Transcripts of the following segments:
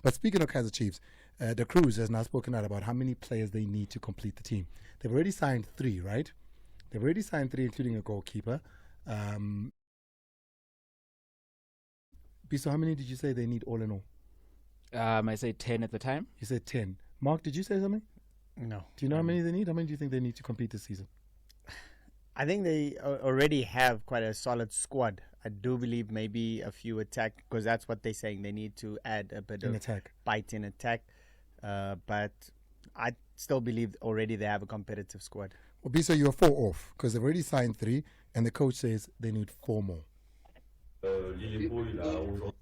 But speaking of Kaizer Chiefs, Da Cruz has now spoken out about how many players they need to complete the team. They've already signed 3, right? They've already signed 3, including a goalkeeper. Biso, how many did you say they need all in all? I say 10 at the time. You said 10. Mark, did you say something? No. Do you know how many they need? How many do you think they need to compete this season? I think they already have quite a solid squad. I do believe maybe a few attack, because that's what they're saying. They need to add a bit of attack. Bite in attack. But I still believe already they have a competitive squad. Well, Biso, you're 4 off because they've already signed 3 and the coach says they need 4 more. Lilepo, il a aujourd'hui,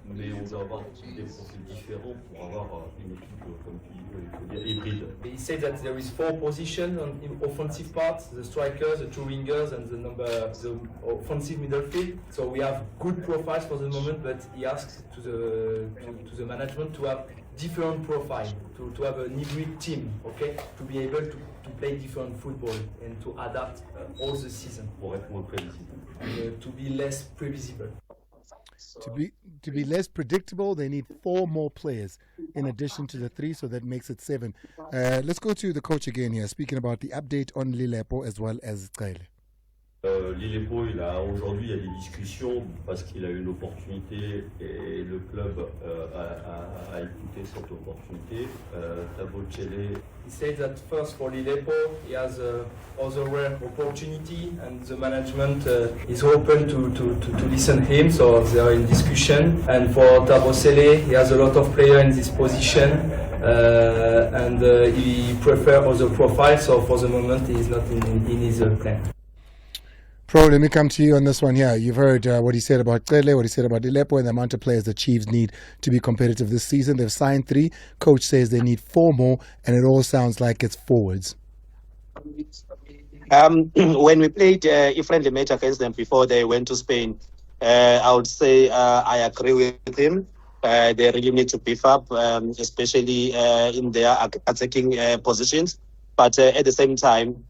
mais on doit avoir des profils différents pour avoir une équipe, comme il faut dire, hybride. He said that there is 4 positions on the offensive part: the strikers, the 2 wingers, and the offensive middle field. So we have good profiles for the moment, but he asks to the management to have different profile, to have an hybrid team, okay, to be able to play different football and to adapt all the season. Pour être moins prévisible. To be less previsible. To be less predictable, they need 4 more players in addition to the 3, so that makes it 7. Let's go to the coach again here, speaking about the update on Lilepo as well as Cele. Lilepo, aujourd'hui, il y a des discussions parce qu'il a eu une opportunité et le club a écouté cette opportunité. Thabo Cele. He said that first for Lilepo, he has other rare opportunity, and the management is open to listen to him, so they are in discussion. And for Thabo Cele, he has a lot of players in this position, and he prefers other profiles, so for the moment he is not in his plan. Pro, let me come to you on this one here. You've heard what he said about Cele, what he said about Lilepo, and the amount of players the Chiefs need to be competitive this season. They've signed 3. Coach says they need 4 more, and it all sounds like it's forwards. When we played a friendly match against them before they went to Spain, I would say I agree with him. They really need to beef up, especially in their attacking positions. But at the same time,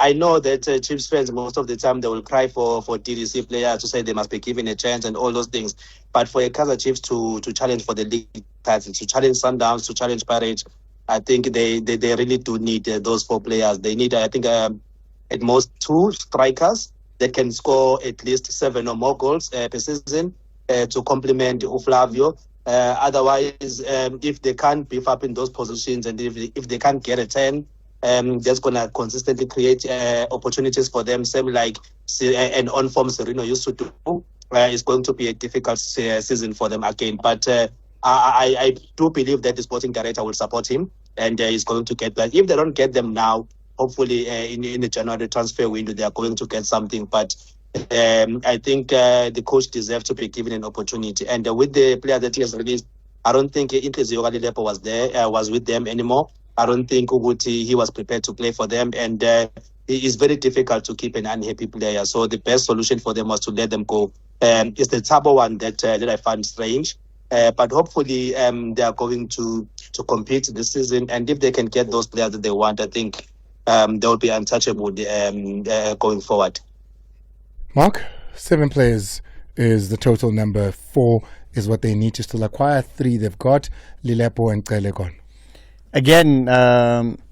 I know that Chiefs fans, most of the time, they will cry for DDC players to say they must be given a chance and all those things. But for a Kaizer Chiefs to challenge for the league title, to challenge Sundowns, to challenge Pirates, I think they really do need those 4 players. They need, I think, at most 2 strikers that can score at least 7 or more goals per season to complement Flavio. Otherwise, if they can't beef up in those positions and if they can't get a 10, that's going to consistently create opportunities for them, same like an on-form Sereno used to do. It's going to be a difficult season for them again. But I do believe that the sporting director will support him, and he's going to get that. If they don't get them now, hopefully in the January transfer window, they are going to get something. But I think the coach deserves to be given an opportunity. And with the player that he has released, I don't think Glody Lilepo was with them anymore. I don't think he was prepared to play for them, and it is very difficult to keep an unhappy player. So the best solution for them was to let them go. It's the Thabo one that I find strange, but hopefully they are going to compete this season, and if they can get those players that they want, I think they will be untouchable going forward. Mark, 7 players is the total number. 4 is what they need to still acquire. 3 they've got. Lilepo and Cele gone. Again,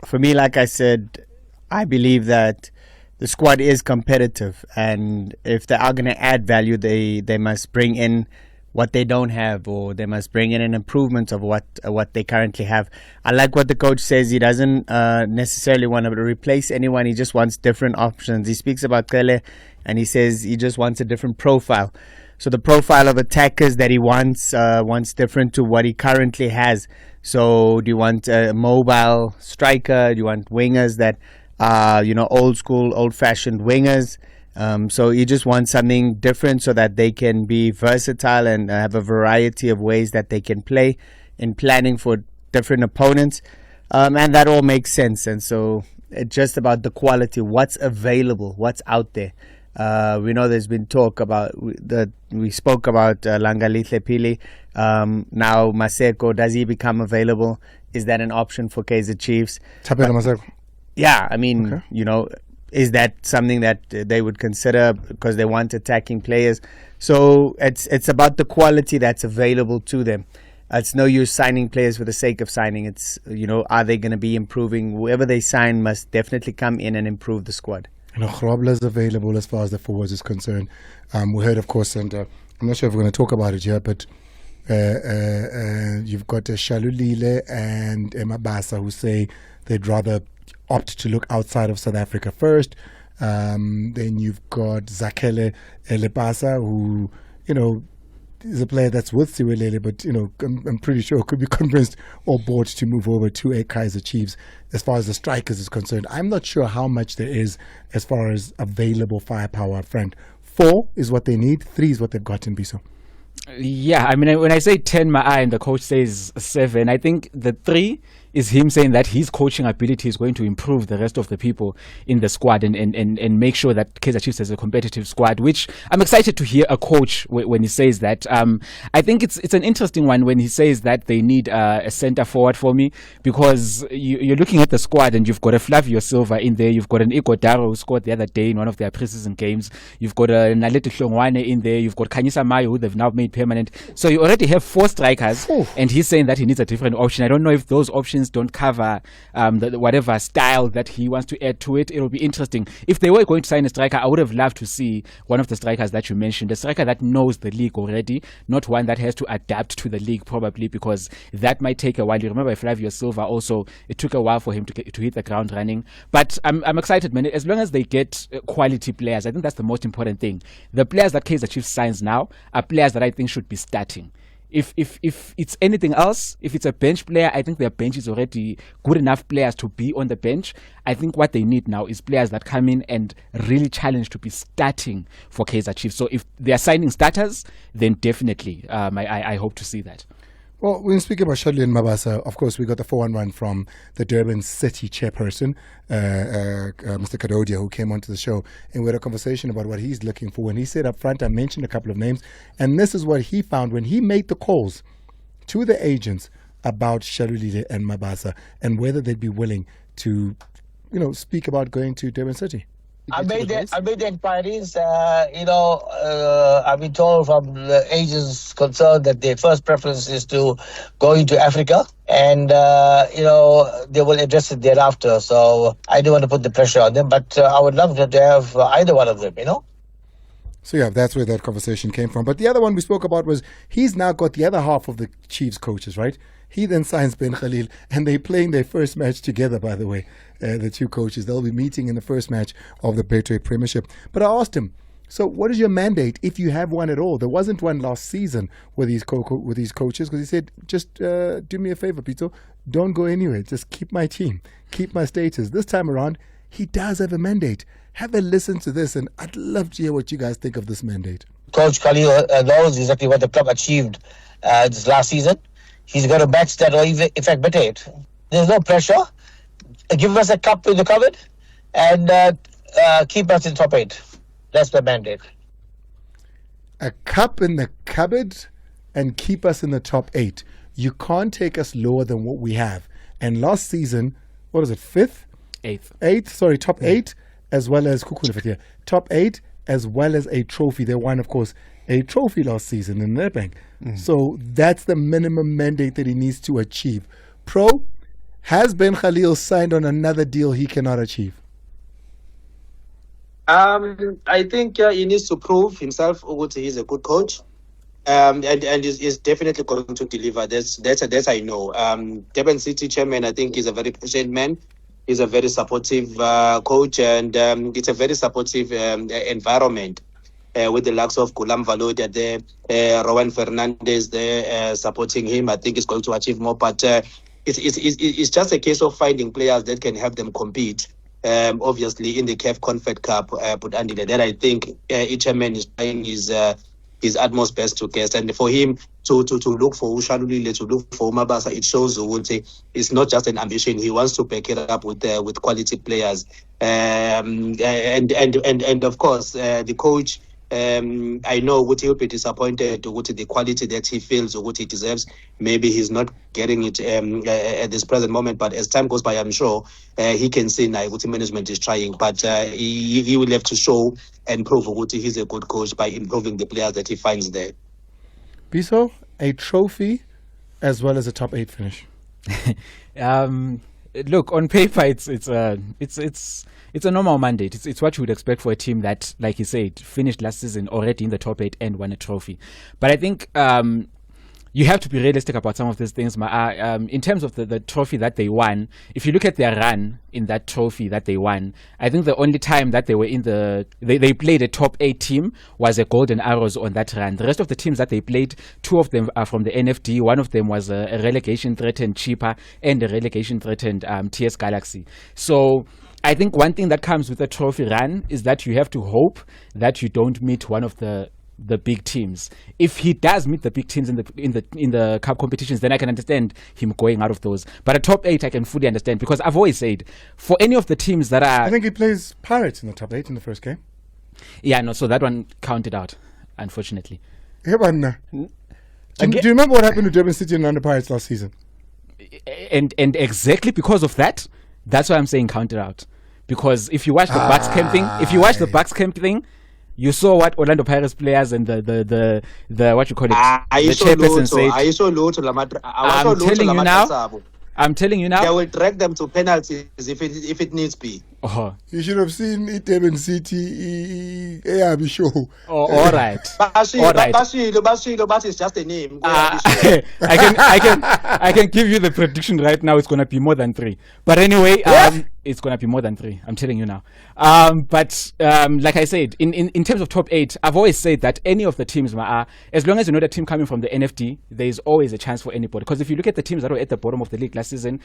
for me, like I said, I believe that the squad is competitive, and if they are going to add value, they must bring in what they don't have, or they must bring in an improvement of what they currently have. I like what the coach says. He doesn't necessarily want to replace anyone. He just wants different options. He speaks about Cele, and he says he just wants a different profile. So the profile of attackers that he wants different to what he currently has. So do you want a mobile striker? Do you want wingers that are, old school, old-fashioned wingers? So you just want something different so that they can be versatile and have a variety of ways that they can play in planning for different opponents. And that all makes sense. And so it's just about the quality, what's available, what's out there. We know there's been talk about we spoke about Langalile Pili. Now Maseko, does he become available? Is that an option for Kaizer Chiefs? Maseko. Yeah, I mean, is that something that they would consider because they want attacking players? So it's about the quality that's available to them. It's no use signing players for the sake of signing. It's, are they going to be improving? Whoever they sign must definitely come in and improve the squad. And Grobler is available as far as the forwards is concerned. We heard, of course, and I'm not sure if we're going to talk about it here, but you've got Shalulile and Mabasa who say they'd rather opt to look outside of South Africa first. Then you've got Zakele Lepasa, who, is a player that's with Siwelele, but, I'm pretty sure could be convinced or bought to move over to a Kaizer Chiefs. As far as the strikers is concerned, I'm not sure how much there is as far as available firepower up front. 4 is what they need. 3 is what they've got in Biso. Yeah, I mean, when I say 10 Ma'a and the coach says 7, I think the 3 is him saying that his coaching ability is going to improve the rest of the people in the squad and make sure that Kaizer Chiefs has a competitive squad, which I'm excited to hear a coach when he says that. I think it's an interesting one when he says that they need a centre forward for me, because you're looking at the squad and you've got a Flavio Silva in there, you've got an Iko Daro who scored the other day in one of their preseason games, you've got a Nalete Hlongwane in there, you've got Kanyisa Mayo who they've now made permanent. So you already have 4 strikers. Ooh. And he's saying that he needs a different option. I don't know if those options don't cover whatever style that he wants to add to it. It'll be interesting. If they were going to sign a striker, I would have loved to see one of the strikers that you mentioned, a striker that knows the league already, not one that has to adapt to the league probably, because that might take a while. You remember Flavio Silva also, it took a while for him to hit the ground running. But I'm excited, man. As long as they get quality players, I think that's the most important thing. The players that Kaizer Chiefs signs now are players that I think should be starting. If it's anything else, if it's a bench player, I think their bench is already good enough players to be on the bench. I think what they need now is players that come in and really challenge to be starting for Kaizer Chiefs. So if they are signing starters, then definitely I hope to see that. Well, when speaking about Shadley and Mabasa, of course, we got the 4-1 from the Durban City chairperson, Mr. Kadodia, who came onto the show, and we had a conversation about what he's looking for. And he said up front, I mentioned a couple of names, and this is what he found when he made the calls to the agents about Shadley and Mabasa and whether they'd be willing to, speak about going to Durban City. I made the inquiries. I've been told from the agents concerned that their first preference is to go into Africa, and they will address it thereafter. So I don't want to put the pressure on them, but I would love to have either one of them. So yeah, that's where that conversation came from. But the other one we spoke about was he's now got the other half of the Chiefs coaches, right? He then signs Ben Khalil, and they're playing their first match together, by the way, the two coaches. They'll be meeting in the first match of the Betway Premiership. But I asked him, so what is your mandate, if you have one at all? There wasn't one last season with these coaches, because he said, just do me a favor, Pito, don't go anywhere. Just keep my team, keep my status. This time around, he does have a mandate. Have a listen to this, and I'd love to hear what you guys think of this mandate. Coach Khalil knows exactly what the club achieved this last season. He's going to match that or even, in fact, better it. There's no pressure. Give us a cup in the cupboard and keep us in top 8. That's the mandate. A cup in the cupboard and keep us in the top 8. You can't take us lower than what we have. And last season, what is it, 5th? 8th, sorry, top 8, as well as top 8, as well as a trophy. They won, of course, a trophy last season in Nedbank. So that's the minimum mandate that he needs to achieve. Pro, has Ben Khalil signed on another deal he cannot achieve? I think he needs to prove himself. He's a good coach, and is definitely going to deliver. That's I know. Durban City chairman, I think, is a very patient man. He's a very supportive coach, and it's a very supportive environment. With the likes of Gulam Valodia there, Rowan Fernandez there supporting him, I think he's going to achieve more. But it's just a case of finding players that can help them compete. Obviously, in the CAF Confed Cup, but Andile, that I think each man is trying his utmost best to guess. And for him to look for Ushalulile, to look for Mabasa, it shows it's not just an ambition. He wants to back it up with quality players. And of course, the coach I know Uguti will be disappointed with the quality that he feels Uguti deserves. Maybe he's not getting it at this present moment, but as time goes by, I'm sure he can see now Uguti management is trying, but he will have to show and prove Uguti he's a good coach by improving the players that he finds there. Biso, a trophy as well as a top 8 finish. Look, on paper, it's a normal mandate. It's what you would expect for a team that, like you said, finished last season already in the top 8 and won a trophy. But I think you have to be realistic about some of these things. In terms of the trophy that they won, if you look at their run in that trophy that they won, I think the only time that they were they played a top 8 team was a Golden Arrows on that run. The rest of the teams that they played, 2 of them are from the NFD. One of them was a relegation-threatened Cheaper and a relegation-threatened TS Galaxy. So I think one thing that comes with a trophy run is that you have to hope that you don't meet one of the big teams. If he does meet the big teams in the cup competitions, then I can understand him going out of those. But a top 8, I can fully understand, because I've always said, for any of the teams that are, I think he plays Pirates in the top 8 in the first game. Yeah, no, so that one counted out, unfortunately. Do you remember what happened to Durban City and under Pirates last season? And exactly because of that, that's why I'm saying counted out. Because if you watch the Bucks camp thing, you saw what Orlando Pirates players and the what you call it, the chairperson said. I'm telling you now. They will drag them to penalties if it needs be. You should have seen Durban City. Be sure. All right. Bashilo is just a name. I can give you the prediction right now. It's gonna be more than 3. But anyway, it's gonna be more than 3. I'm telling you now. But like I said, in terms of top 8, I've always said that any of the teams, as long as you know the team coming from the NFD, there is always a chance for anybody. Because if you look at the teams that were at the bottom of the league last season,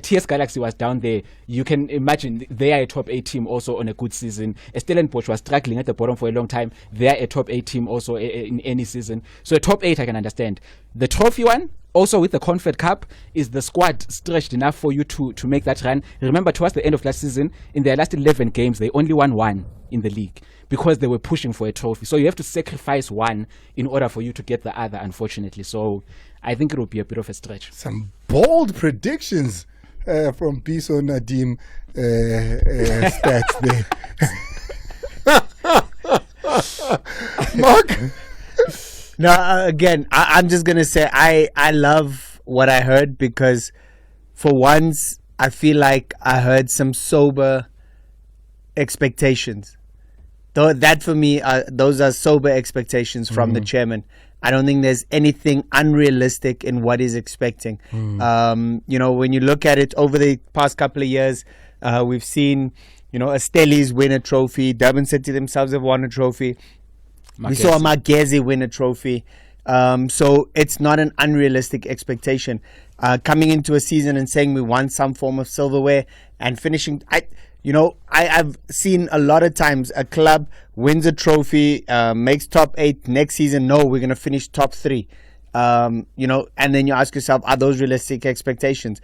TS Galaxy was down there. You can imagine they are a top 8 team also on a good season. Stellenbosch was struggling at the bottom for a long time. They are a top 8 team also in any season. So a top 8 I can understand. The trophy one, also with the Confed Cup, is the squad stretched enough for you to make that run? Remember, towards the end of last season, in their last 11 games, they only won 1 in the league because they were pushing for a trophy. So you have to sacrifice 1 in order for you to get the other, unfortunately. So I think it will be a bit of a stretch. Some bold predictions from Biso Nadim stats there. Mark? No, again, I'm just going to say I love what I heard, because for once I feel like I heard some sober expectations. Though that for me, those are sober expectations from the chairman. I don't think there's anything unrealistic in what he's expecting. When you look at it over the past couple of years, we've seen, Stelli's win a trophy. Durban City themselves have won a trophy. We saw Magezi win a trophy. So it's not an unrealistic expectation. Coming into a season and saying we won some form of silverware and finishing... I've seen a lot of times a club wins a trophy, makes top 8 next season. No, we're going to finish top 3. And then you ask yourself, are those realistic expectations?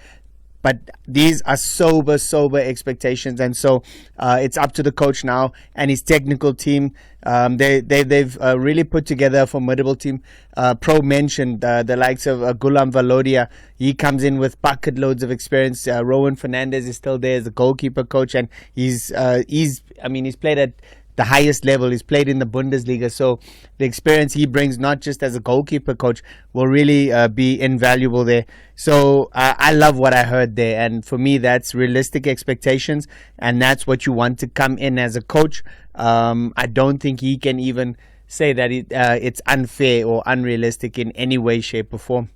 But these are sober expectations, and so it's up to the coach now and his technical team. They've really put together a formidable team. Pro mentioned the likes of Gulam Valodia. He comes in with bucket loads of experience. Rowan Fernandez is still there as the goalkeeper coach, and he's played at the highest level. He's played in the Bundesliga, so the experience he brings, not just as a goalkeeper coach, will really be invaluable there. So I love what I heard there, and for me that's realistic expectations, and that's what you want to come in as a coach. I don't think he can even say that it's unfair or unrealistic in any way, shape or form.